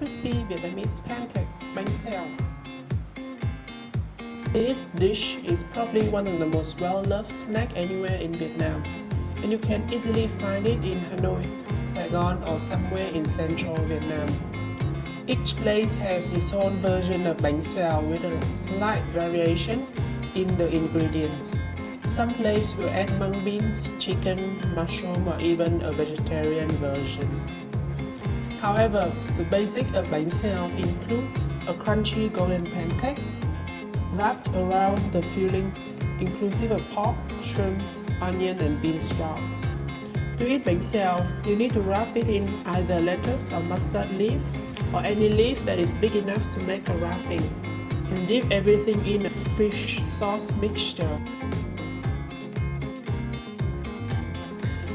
crispy Vietnamese pancake, Bánh Xèo. This dish is probably one of the most well-loved snacks anywhere in Vietnam, and you can easily find it in Hanoi, Sài Gòn, or somewhere in central Vietnam. Each place has its own version of Bánh Xèo with a slight variation in the ingredients. Some places will add mung beans, chicken, mushroom, or even a vegetarian version. However, the basic of Bánh Xèo includes a crunchy golden pancake wrapped around the filling, inclusive of pork, shrimp, onion, and bean sprouts. To eat Bánh Xèo, you need to wrap it in either lettuce or mustard leaf, or any leaf that is big enough to make a wrapping, and dip everything in a fish sauce mixture.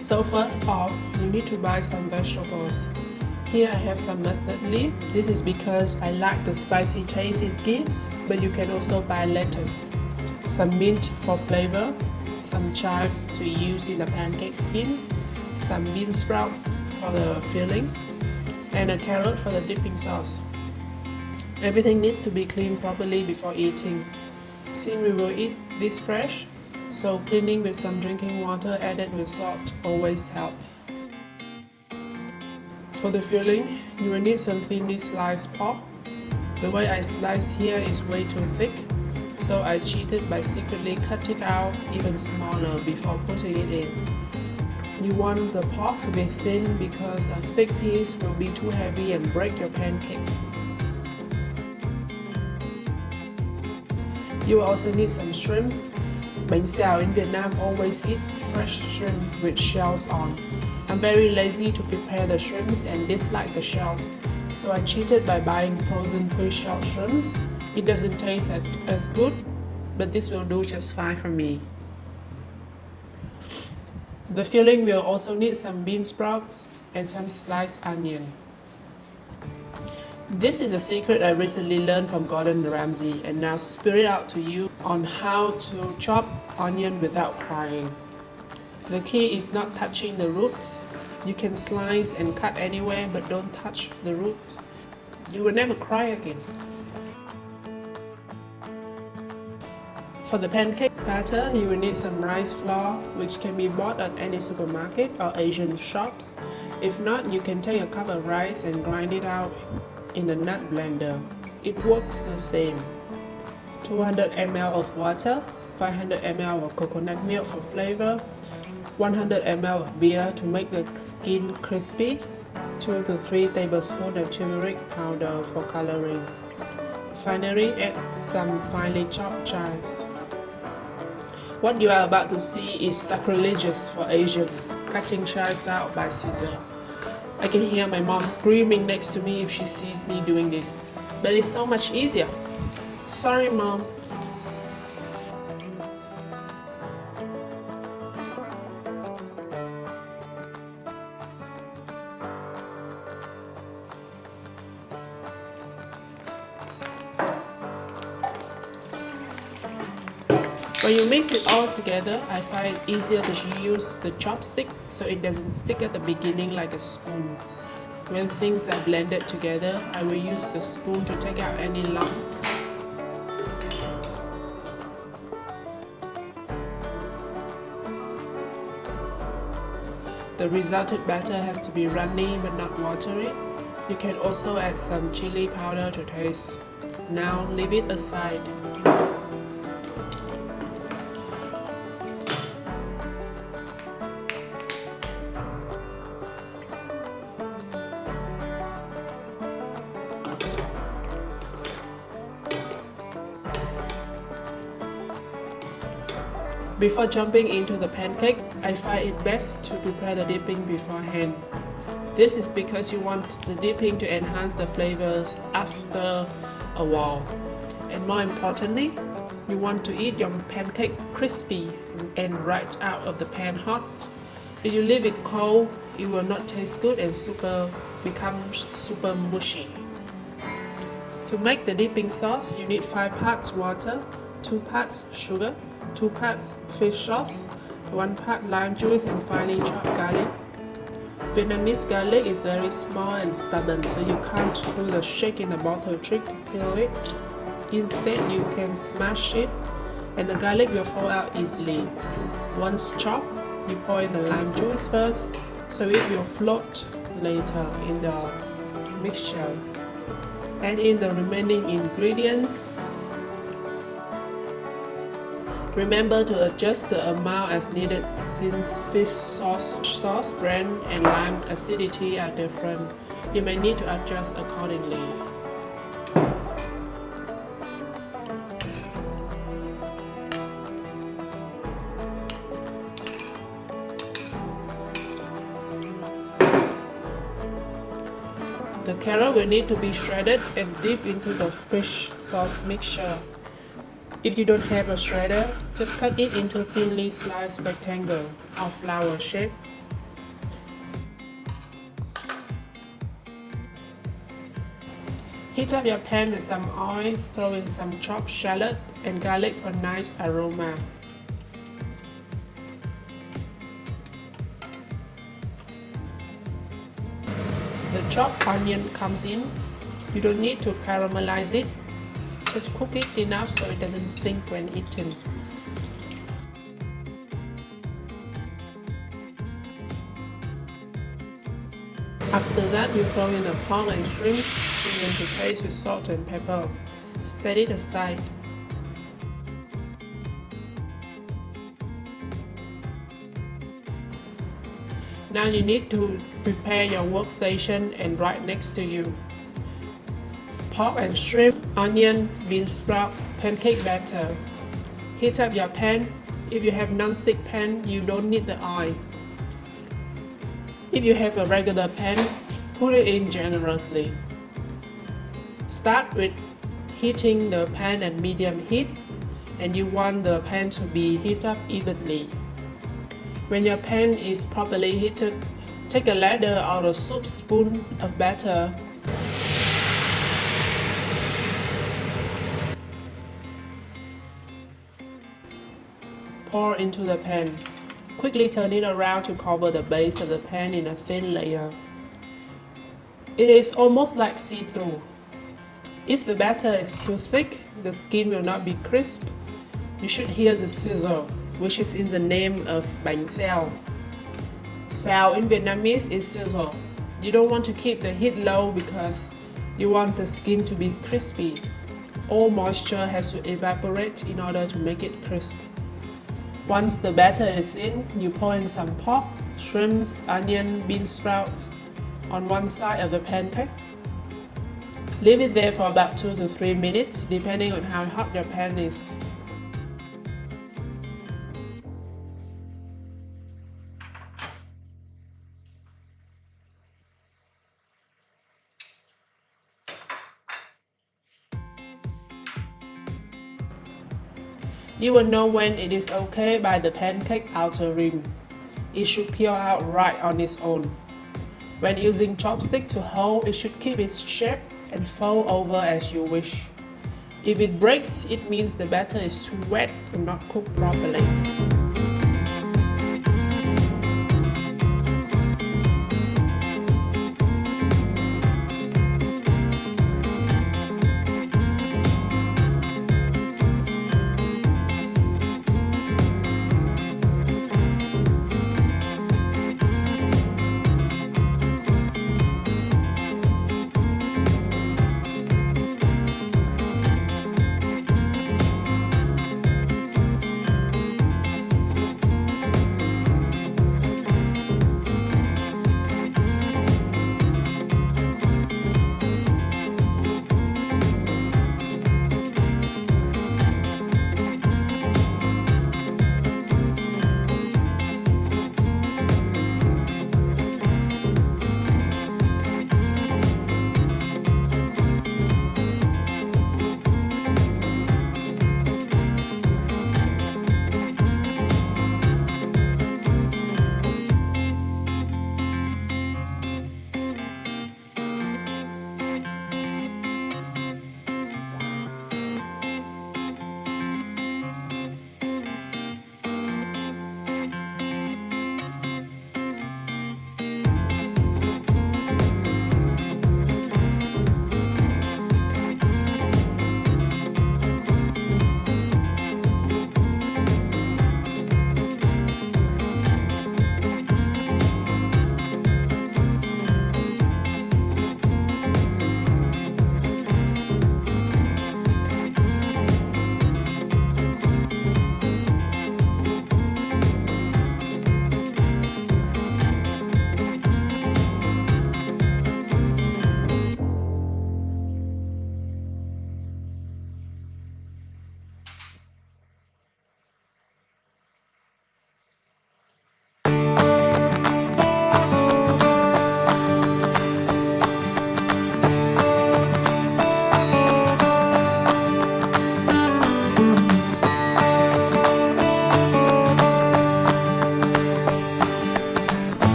So first off, you need to buy some vegetables. Here I have some mustard leaf. This is because I like the spicy taste it gives, but you can also buy lettuce, some mint for flavor, some chives to use in the pancake skin, some bean sprouts for the filling, and a carrot for the dipping sauce. Everything needs to be cleaned properly before eating. Since we will eat this fresh, so cleaning with some drinking water added with salt always help. For the filling, you will need some thinly sliced pork. The way I slice here is way too thick, so I cheated by secretly cutting it out even smaller before putting it in. You want the pork to be thin because a thick piece will be too heavy and break your pancake. You will also need some shrimp. Bánh Xèo in Vietnam always eat fresh shrimp with shells on. I'm very lazy to prepare the shrimps and dislike the shells, so I cheated by buying frozen pre-shelled shrimps. It doesn't taste as good, but this will do just fine for me. The filling will also need some bean sprouts and some sliced onion. This is a secret I recently learned from Gordon Ramsay, and now spit it out to you on how to chop onion without crying. The key is not touching the roots. You can slice and cut anywhere, but don't touch the roots. You will never cry again. For the pancake batter, you will need some rice flour, which can be bought at any supermarket or Asian shops. If not, you can take a cup of rice and grind it out in the nut blender. It works the same. 200 ml of water, 500 ml of coconut milk for flavor, 100 ml of beer to make the skin crispy, 2 to 3 tablespoons of turmeric powder for coloring. Finally, add some finely chopped chives. What you are about to see is sacrilegious for Asian, cutting chives out by scissors. I can hear my mom screaming next to me if she sees me doing this, but it's so much easier. Sorry, Mom. When you mix it all together, I find it easier to use the chopstick so it doesn't stick at the beginning like a spoon. When things are blended together, I will use the spoon to take out any lumps. The resulted batter has to be runny but not watery. You can also add some chili powder to taste. Now leave it aside. Before jumping into the pancake, I find it best to prepare the dipping beforehand. This is because you want the dipping to enhance the flavors after a while. And more importantly, you want to eat your pancake crispy and right out of the pan hot. If you leave it cold, it will not taste good and become super mushy. To make the dipping sauce, you need 5 parts water, 2 parts sugar, 2 parts fish sauce, 1 part lime juice and finely chopped garlic. Vietnamese garlic is very small and stubborn, so you can't do the shake in the bottle trick to peel it. Instead, you can smash it and the garlic will fall out easily. Once chopped, you pour in the lime juice first, so it will float later in the mixture. Add in the remaining ingredients. Remember to adjust the amount as needed since fish sauce brand and lime acidity are different. You may need to adjust accordingly. The carrot will need to be shredded and dipped into the fish sauce mixture. If you don't have a shredder, just cut it into thinly sliced rectangle or flower shape. Heat up your pan with some oil, throw in some chopped shallot and garlic for nice aroma. The chopped onion comes in. You don't need to caramelize it. Just cook it enough so it doesn't stink when eaten. After that, you throw in the pork and shrimp, season to taste with salt and pepper. Set it aside. Now you need to prepare your workstation and right next to you. Pork and shrimp, onion, bean sprout, pancake batter. Heat up your pan. If you have non-stick pan, you don't need the oil. If you have a regular pan, put it in generously. Start with heating the pan at medium heat, and you want the pan to be heated up evenly. When your pan is properly heated, take a ladle or a soup spoon of batter. Pour into the pan. Quickly turn it around to cover the base of the pan in a thin layer. It is almost like see-through. If the batter is too thick, the skin will not be crisp. You should hear the sizzle, which is in the name of Bánh Xèo. Xèo in Vietnamese is sizzle. You don't want to keep the heat low because you want the skin to be crispy. All moisture has to evaporate in order to make it crisp. Once the batter is in, you pour in some pork, shrimps, onion, bean sprouts on one side of the pancake. Leave it there for about 2 to 3 minutes, depending on how hot your pan is. You will know when it is okay by the pancake outer ring. It should peel out right on its own. When using chopstick to hold, it should keep its shape and fold over as you wish. If it breaks, it means the batter is too wet and not cooked properly.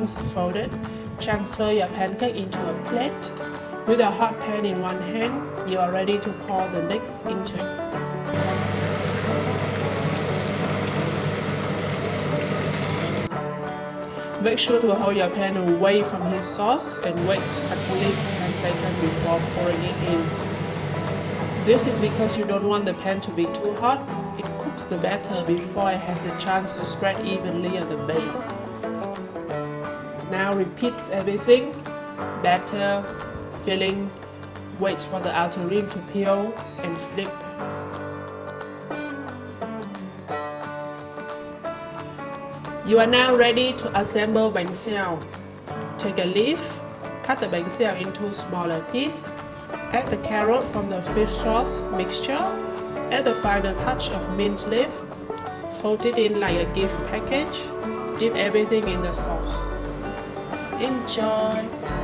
arms folded, transfer your pancake into a plate. With a hot pan in one hand, you are ready to pour the mix into it. Make sure to hold your pan away from his sauce and wait at least 10 seconds before pouring it in. This is because you don't want the pan to be too hot. It cooks the batter before it has a chance to spread evenly on the base. Now repeat everything. Batter, filling, wait for the outer rim to peel and flip. You are now ready to assemble bánh xèo. Take a leaf, cut the bánh xèo into smaller pieces, add the carrot from the fish sauce mixture, add the final touch of mint leaf, fold it in like a gift package, dip everything in the sauce. Enjoy!